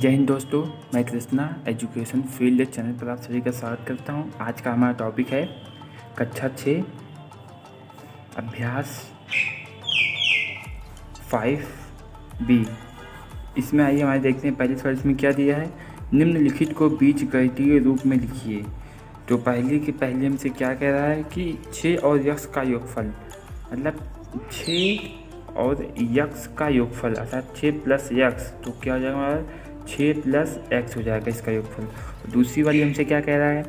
जय हिंद दोस्तों, मैं कृष्णा एजुकेशन फील्ड चैनल पर आप सभी का स्वागत करता हूं। आज का हमारा टॉपिक है कक्षा 6 अभ्यास 5B। इसमें आइए हमारे देखते हैं पहले सवाल इसमें क्या दिया है। निम्नलिखित को बीजगणितीय रूप में लिखिए। तो पहले हमसे क्या कह रहा है कि 6 और यक्स का योगफल, मतलब 6 और यक्स का योगफल अर्थात 6 प्लस यक्स, तो क्या हो जाएगा हमारा 6 प्लस एक्स हो जाएगा इसका योगफल। दूसरी वाली हमसे क्या कह रहा है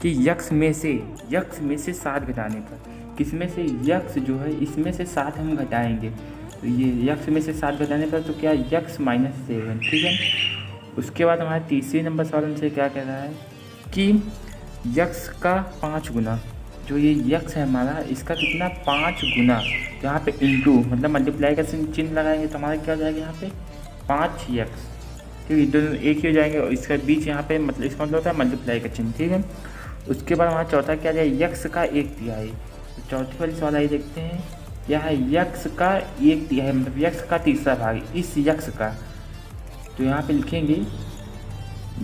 कि यक्स में से 7 घटाने पर, किसमें से, यक्स जो है इसमें से 7 हम घटाएंगे, तो ये यक्स में से 7 घटाने पर तो क्या यक्स माइनस 7, ठीक है। उसके बाद हमारा तीसरे नंबर सवाल हमसे क्या कह रहा है कि यक्स का 5 गुना, जो ये यक्स है हमारा इसका कितना 5 गुना, यहाँ पे इंटू मतलब मल्टीप्लाई का चिन्ह लगाएंगे तो हमारा क्या हो जाएगा यहाँ पे 5 यक्स, ठीक है। दोनों एक ही हो जाएंगे और इसका बीच यहाँ पे मतलब इसका मतलब होता है मल्टीप्लाई का चिन्ह, ठीक है। उसके बाद हमारा चौथा क्या जाए यक्स का 1/3। तो चौथी वाली सवाल आई देखते हैं क्या है यक्स का 1/3 मतलब यक्स का तीसरा भाग इस यक्स का, तो यहाँ पे लिखेंगे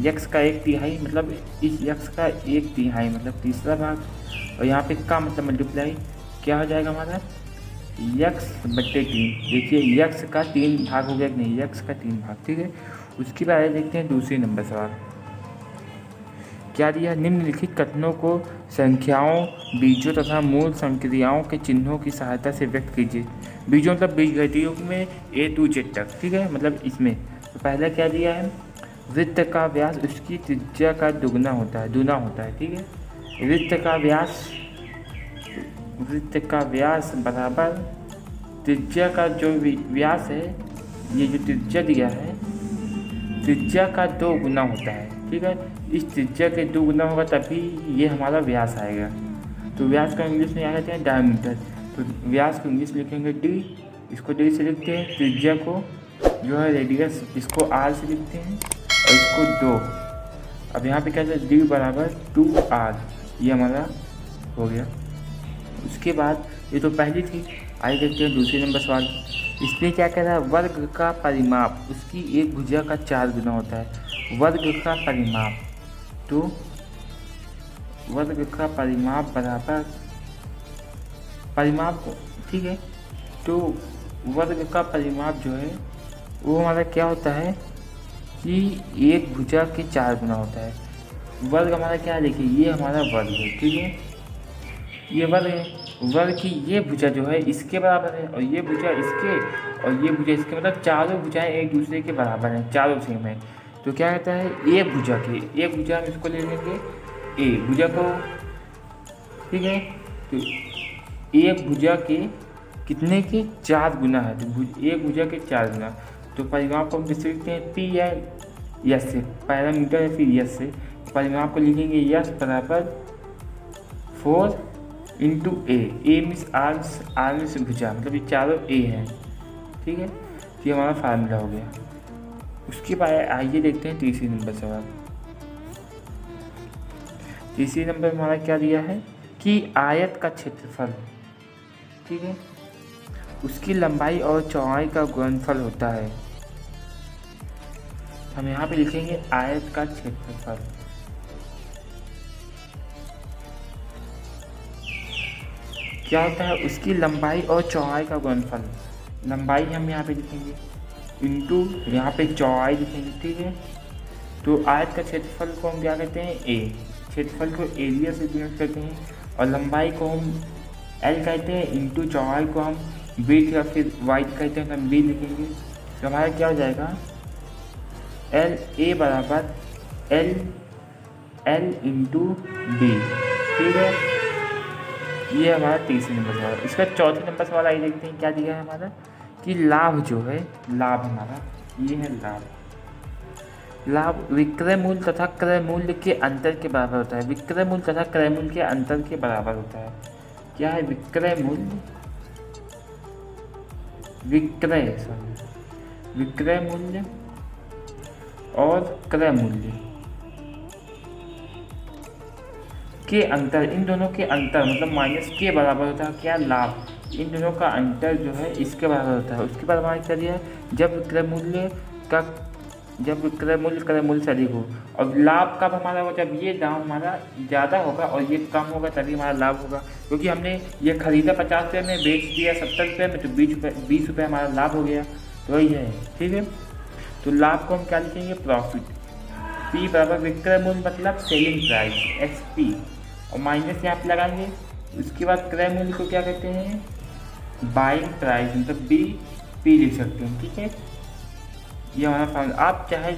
यक्स का 1/3 मतलब इस यक्स का 1/3 मतलब तीसरा भाग, और यहाँ पे का मतलब मल्टीप्लाई क्या हो जाएगा हमारा यक्स बट्टे 3। देखिए यक्स का 3 भाग हो गया कि नहीं, यक्स का 3 भाग, ठीक है। उसके बाद देखते हैं दूसरे नंबर सवाल क्या दिया। निम्नलिखित कथनों को संख्याओं, बीजों तथा मूल संक्रियाओं के चिन्हों की सहायता से व्यक्त कीजिए। बीजों मतलब बीजगणितीय में A to Z तक, ठीक है। मतलब इसमें तो पहला क्या दिया है वृत्त का व्यास उसकी त्रिज्या का दूना होता है, ठीक है। वृत्त का व्यास बराबर त्रिज्या का जो व्यास है, ये जो त्रिज्या दिया है त्रिज्या का 2 गुना होता है, ठीक है। इस त्रिज्या के 2 गुना होगा तभी ये हमारा व्यास आएगा। तो व्यास को इंग्लिश में क्या कहते हैं डायमीटर। तो व्यास को इंग्लिश लिखेंगे D, इसको D से लिखते हैं। त्रिज्या को जो है रेडियस इसको R से लिखते हैं और इसको 2। अब यहाँ पे क्या है D बराबर 2R, ये हमारा हो गया। उसके बाद ये तो पहली थी, आइए देखते हैं दूसरे नंबर सवाल। इसमें क्या कह रहा है वर्ग का परिमाप उसकी एक भुजा का 4 गुना होता है। वर्ग का परिमाप, तो वर्ग का परिमाप बराबर परिमाप, ठीक है। तो वर्ग का परिमाप जो है वो हमारा क्या होता है कि एक भुजा के 4 गुना होता है। वर्ग हमारा क्या है देखिए ये हमारा वर्ग है, ठीक है, ये वर्ग है। वर्ग की ये भुजा जो है इसके बराबर है और ये भुजा इसके और ये भुजा इसके, मतलब चारों भुजाएं एक दूसरे के बराबर हैं, चारों सेम है। तो क्या कहता है एक भुजा हम इसको ले लेंगे ए भुजा को, ठीक है। तो एक भुजा के कितने के 4 गुना है, तो एक भुजा के 4 गुना। तो परिमाप को हम किससे लिखते हैं P या यस से, पैरामीटर या फिर यस से। परिमाप को लिखेंगे यस बराबर 4 into a means R means भुजा, मतलब ये चारों ए हैं, ठीक है। तो ये हमारा फार्मूला हो गया। उसके बाद आइए देखते हैं तीसरी नंबर सवाल। तीसरी नंबर में हमारा क्या दिया है कि आयत का क्षेत्रफल, ठीक है, उसकी लंबाई और चौड़ाई का गुणनफल होता है। हम यहाँ पे लिखेंगे आयत का क्षेत्रफल, क्या होता है उसकी लंबाई और चौड़ाई का गुणनफल। लंबाई हम यहाँ पे लिखेंगे इंटू यहाँ पे चौड़ाई लिखेंगे, ठीक है। तो आयत का क्षेत्रफल को हम क्या कहते हैं ए, क्षेत्रफल को एरिया से डिनोट करते हैं, और लंबाई को हम एल कहते हैं, इंटू चौड़ाई को हम ब्रेथ या फिर वाइड कहते हैं, तो हम बी लिखेंगे। तो हमारा क्या हो जाएगा एल ए बराबर एल इंटू बी, ठीक है। ये हमारा तीसरे नंबर सवाल। इसका चौथे नंबर सवाल आइए देखते हैं क्या दिया है हमारा कि लाभ जो है, लाभ हमारा ये है लाभ विक्रय मूल्य तथा क्रय मूल्य के अंतर के बराबर होता है। विक्रय मूल्य तथा क्रय मूल्य के अंतर के बराबर होता है। क्या है विक्रय मूल्य और क्रय मूल्य के अंतर, इन दोनों के अंतर मतलब माइनस के बराबर होता है क्या लाभ, इन दोनों का अंतर जो है इसके बराबर होता है। उसके बाद हमारे क्या दिया है जब विक्रय मूल्य का जब क्रय मूल्य से अधिक हो। और लाभ कब हमारा हो, जब ये दाम हमारा ज़्यादा होगा और ये कम होगा तभी हमारा लाभ होगा, क्योंकि हमने ये खरीदा 50 रुपये में, बेच दिया 70 रुपये में, तो 20 रुपये हमारा लाभ हो गया। तो वही है, ठीक है। तो लाभ को हम क्या लिखेंगे, प्रॉफिट। पी बराबर विक्रय मूल्य मतलब सेलिंग प्राइस, XP, और माइनस यहाँ पे लगाएंगे। उसके बाद क्रय मूल्य को क्या कहते हैं, बाइंग प्राइस, मतलब BP लिख सकते हैं, ठीक है। ये हमारा फॉर्मूला, आप चाहे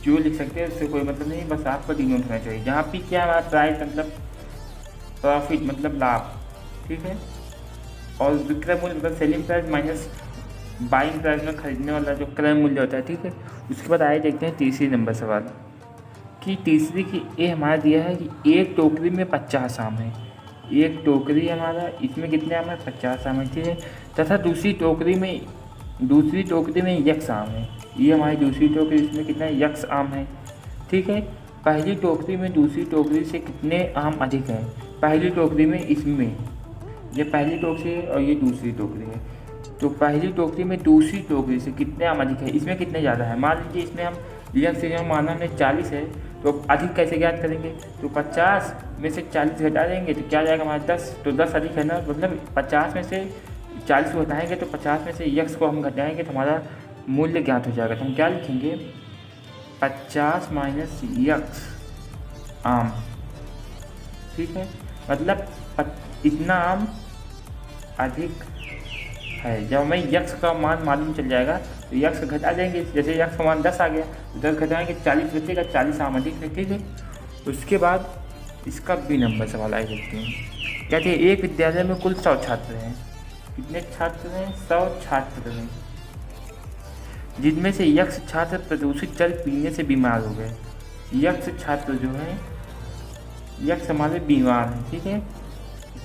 जो लिख सकते हैं, उससे कोई मतलब नहीं, बस आपको डिनोट होना चाहिए। जहाँ P क्या हमारा प्राइस मतलब प्रॉफिट मतलब लाभ, ठीक है। और विक्रय मूल्य मतलब selling price minus buying price में खरीदने वाला जो क्रय मूल्य होता है, ठीक है। उसके बाद आइए देखते हैं तीसरी नंबर सवाल कि तीसरी की ए हमारा दिया है कि एक टोकरी में 50 आम है। एक टोकरी हमारा, इसमें कितने आम है, 50 आम है, ठीक है। तथा दूसरी टोकरी में X आम है। ये हमारी दूसरी टोकरी, इसमें कितना X आम है, ठीक है। पहली टोकरी में दूसरी टोकरी से कितने आम अधिक हैं, पहली टोकरी में, इसमें ये पहली टोकरी है और ये दूसरी टोकरी है। तो पहली टोकरी में दूसरी टोकरी से कितने आम अधिक है, इसमें कितने ज़्यादा है। मान लीजिए इसमें हम X से माना हमने 40 है, तो अधिक कैसे ज्ञात करेंगे, तो 50 में से 40 घटा देंगे तो क्या जाएगा हमारा 10, तो 10 अधिक है ना, मतलब 50 में से 40 को घटाएंगे तो 50 में से X को हम घटाएंगे तो हमारा मूल्य ज्ञात हो जाएगा। तो हम क्या लिखेंगे, 50 माइनस X आम, ठीक है। मतलब इतना आम अधिक है। जब हमें X का मान मालूम चल जाएगा तो X घटा देंगे, जैसे X का मान 10 आ गया तो 10 घटाएंगे 40 बचेगा, 40 आम अधिक है, ठीक है। उसके बाद इसका B नंबर सवाल आए देखते हैं। कहते हैं एक विद्यालय में कुल 100 छात्र हैं। कितने छात्र हैं, 100 छात्र हैं, जिनमें से X छात्र प्रदूषित जल पीने से बीमार हो गए। X छात्र जो हैं, X हमारे बीमार हैं, ठीक है।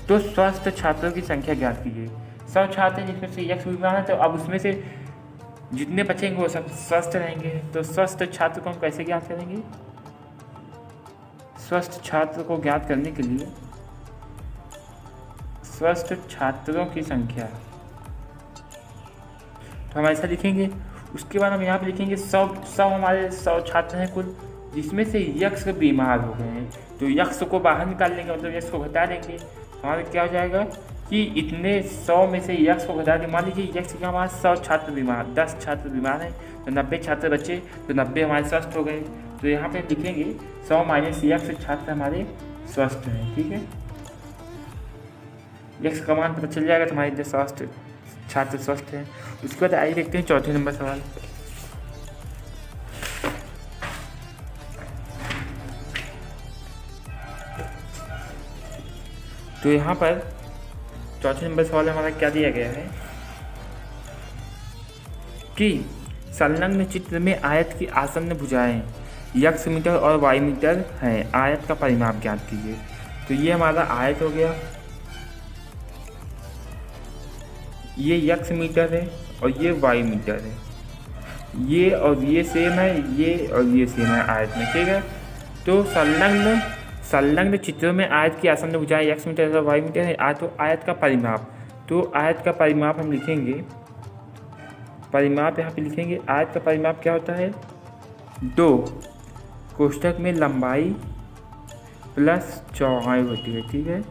तो स्वस्थ छात्रों की संख्या ज्ञात कीजिए। 100 छात्र हैं जिसमें से X बीमार है, तो अब उसमें से जितने बचेंगे वो सब स्वस्थ रहेंगे। तो स्वस्थ छात्र को हम कैसे ज्ञात करेंगे, स्वस्थ छात्र को ज्ञात करने के लिए स्वस्थ छात्रों की संख्या, तो हम ऐसा लिखेंगे। उसके बाद हम यहाँ पे लिखेंगे 100 हमारे 100 छात्र हैं कुल, जिसमें से X बीमार हो गए हैं। तो X को बाहर निकाल लेंगे, मतलब X को घटा देंगे, हमारा क्या हो जाएगा कि इतने 100 में से X को घटा के, मान लीजिए X के हमारे 100 छात्र बीमार, 10 छात्र बीमार हैं, तो 90 छात्र बचे, तो 90 हमारे स्वस्थ हो गए। तो यहाँ पे लिखेंगे 100 माइनस X छात्र हमारे स्वस्थ हैं, ठीक है। X का मान पता चल जाएगा तो हमारे जो स्वस्थ छात्र स्वस्थ हैं। उसके बाद आइए देखते हैं चौथे नंबर सवाल। तो यहाँ पर चौथे नंबर सवाल में हमारा क्या दिया गया है कि संलग्न चित्र में आयत की आसन्न भुजाएं X मीटर और Y मीटर हैं, आयत का परिमाप ज्ञात कीजिए। तो ये हमारा आयत हो गया, ये X मीटर है और ये Y मीटर है, ये और ये सेम है, ये और ये सेम है आयत में, ठीक है। तो संलग्न चित्रों में आयत की आसन्न भुजाएं X मीटर और Y मीटर है। तो आयत का परिमाप, तो आयत का परिमाप हम लिखेंगे, परिमाप यहाँ पे लिखेंगे। आयत का परिमाप क्या होता है, 2 कोष्ठक में लंबाई प्लस चौड़ाई होती है, ठीक है।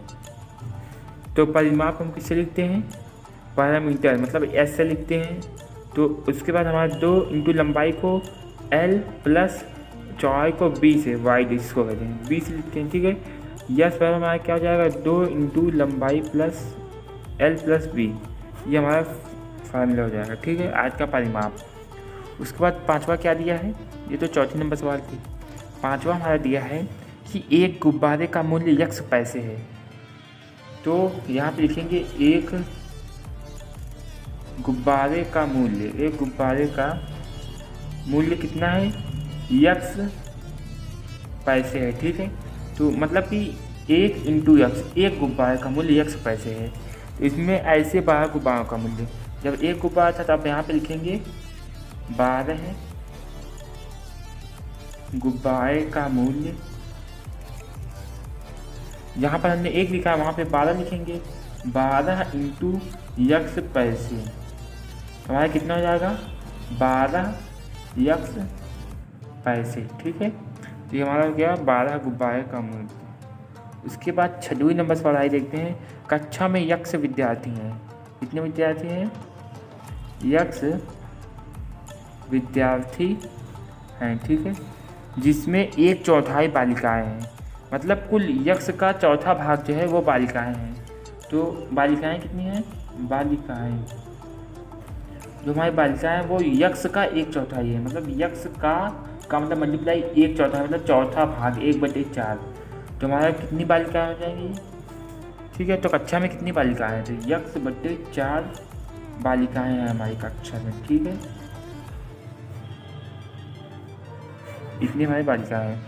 तो परिमाप हम किससे लिखते हैं, पैरामीटर मतलब S से लिखते हैं। तो उसके बाद हमारा 2 इंटू लंबाई को L प्लस चौड़ाई को B से, वाई जिसको कहते हैं, B से लिखते हैं, ठीक है। यस पर हमारा क्या हो जाएगा, 2 इंटू लंबाई प्लस L प्लस B, ये हमारा फार्मूला हो जाएगा, ठीक है, आज का परिमाप। उसके बाद पांचवा क्या दिया है, ये तो चौथे नंबर सवाल थी। पांचवा हमारा दिया है कि एक गुब्बारे का मूल्य X पैसे है। तो यहाँ पे लिखेंगे एक गुब्बारे का मूल्य कितना है, X पैसे है, ठीक है। तो मतलब कि 1 इंटू X, एक गुब्बारे का मूल्य X पैसे है। तो इसमें ऐसे 12 गुब्बारों का मूल्य, जब एक गुब्बारा था तो आप यहाँ पे लिखेंगे 12 गुब्बारे का मूल्य, यहाँ पर हमने 1 लिखा है वहाँ पे 12 लिखेंगे, 12 इंटू X पैसे, हमारा कितना हो जाएगा 12 X पैसे। ठीक है, तो ये हमारा हो गया 12 गुब्बारे का मूल्य। उसके बाद 6वें नंबर सवाल आइए देखते हैं। कक्षा में यक्ष विद्यार्थी हैं। कितने विद्यार्थी हैं? यक्ष विद्यार्थी हैं। ठीक है, जिसमें 1/4 बालिकाएं हैं। मतलब कुल यक्ष का चौथा भाग जो है वो बालिकाएं हैं। तो बालिकाएं कितनी हैं? बालिकाएं जो हमारी बालिकाएं हैं वो यक्ष का 1/4 है। मतलब यक्ष का मतलब मल्टीप्लाई 1/4 मतलब चौथा भाग 1/4। तो हमारा कितनी बालिकाएं हो जाएंगी? ठीक है, तो कक्षा में कितनी बालिकाएं हैं? तो यक्ष बटे 4 बालिकाएं हैं हमारी कक्षा में। ठीक है, इतनी हमारी बालिकाएं हैं।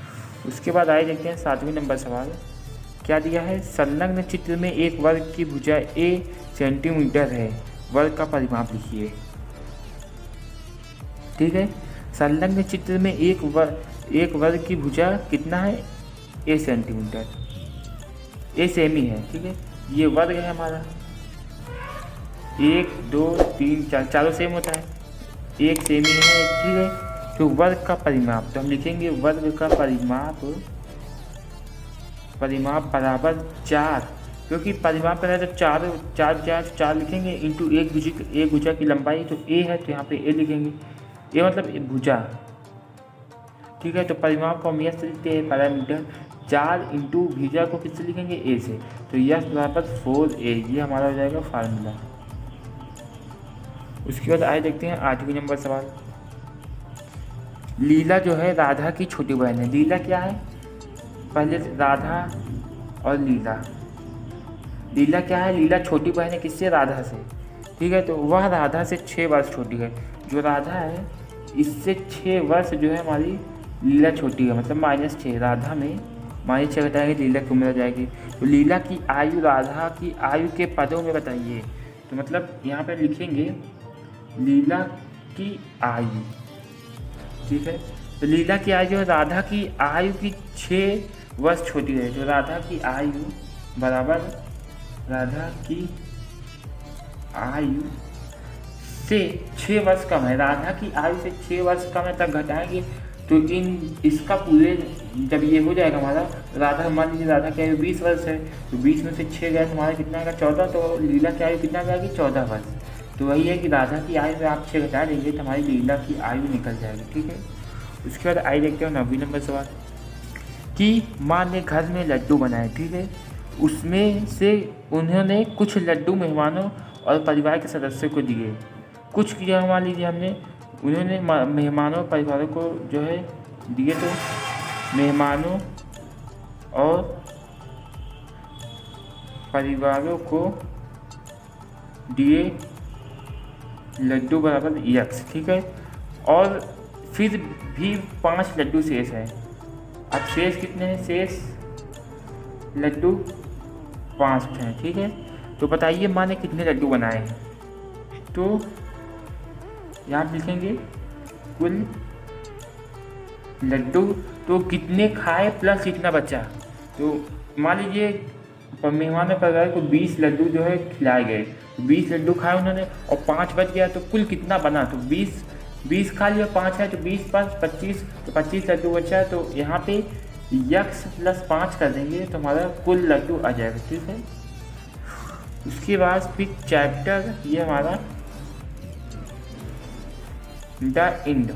उसके बाद आइए देखते हैं 7वें नंबर सवाल। क्या दिया है? संलग्न चित्र में एक वर्ग की भुजा a सेंटीमीटर है, वर्ग का परिमाप लिखिए। ठीक है, संलग्न चित्र में एक वर्ग की भुजा कितना है? a सेंटीमीटर, a सेमी है। ठीक है, ये वर्ग है हमारा। 1 2 3 4 चारों सेम होता है, एक सेमी है। ठीक है, तो वर्ग का परिमाप, तो हम लिखेंगे वर्ग का परिमाप बराबर 4, क्योंकि परिमाप करना है तो 4 लिखेंगे इंटू एक भुजा की लंबाई तो a है, तो यहाँ पे a लिखेंगे। a मतलब भुजा। ठीक है, तो परिमाप को हम यह से लिखते हैं पैरामीटर 4 इंटू भुजा को किससे लिखेंगे? a से, तो यह बराबर 4a, ये हमारा हो जाएगा फार्मूला। उसके बाद आए देखते हैं 8वें नंबर सवाल। लीला जो है राधा की छोटी बहन है। लीला क्या है? पहले राधा और लीला। लीला क्या है? लीला छोटी बहन है किससे? राधा से। ठीक है, तो वह राधा से 6 वर्ष छोटी है। जो राधा है इससे 6 वर्ष जो है हमारी लीला छोटी है, मतलब -6। राधा में -6 घटाएंगे लीला की उम्र आ जाएगी। तो लीला की आयु राधा की आयु के पदों में बताइए। तो मतलब यहाँ पे लिखेंगे लीला की आयु। ठीक है, तो लीला की आयु है राधा की आयु की 6 वर्ष छोटी है। तो राधा की आयु बराबर राधा की आयु से 6 वर्ष कम है। राधा की आयु से 6 वर्ष कम है, तक घटाएंगे तो इसका पूरे जब ये हो जाएगा हमारा राधा, मान लीजिए राधा की आयु 20 वर्ष है, तो 20 में से 6 गए तो हमारा कितना आएगा? 14। तो लीला की आयु कितना जाएगी? 14 वर्ष। तो वही है कि राधा की आयु में आप 6 घटा देंगे तो हमारी लीला की आयु निकल जाएगी। ठीक है, उसके बाद आइए देखते हैं 9वें नंबर सवाल कि माँ ने घर में लड्डू बनाए। ठीक है, उसमें से उन्होंने कुछ लड्डू मेहमानों और परिवार के सदस्यों को दिए। कुछ किया मान लीजिए हमने, उन्होंने मेहमानों और परिवारों को जो है दिए, तो मेहमानों और परिवारों को दिए लड्डू बराबर यक्ष। ठीक है, और फिर भी 5 लड्डू शेष है। अब शेष कितने हैं? शेष लड्डू 5 हैं। ठीक है, तो बताइए माँ ने कितने लड्डू बनाए हैं? तो यहाँ लिखेंगे कुल लड्डू, तो कितने खाए प्लस कितना बचा। तो मान लीजिए मेहमान ने परिवार को 20 लड्डू जो है खिलाए गए, 20 लड्डू खाए उन्होंने और 5 बच गया, तो कुल कितना बना? तो 20 खा लिया, 5 है तो 20 + 25, तो 25 लड्डू बचा है। तो यहाँ पे यक्ष + 5 कर देंगे तो हमारा कुल लड्डू आ जाएगा। ठीक है, उसके बाद फिर चैप्टर ये हमारा द एंड।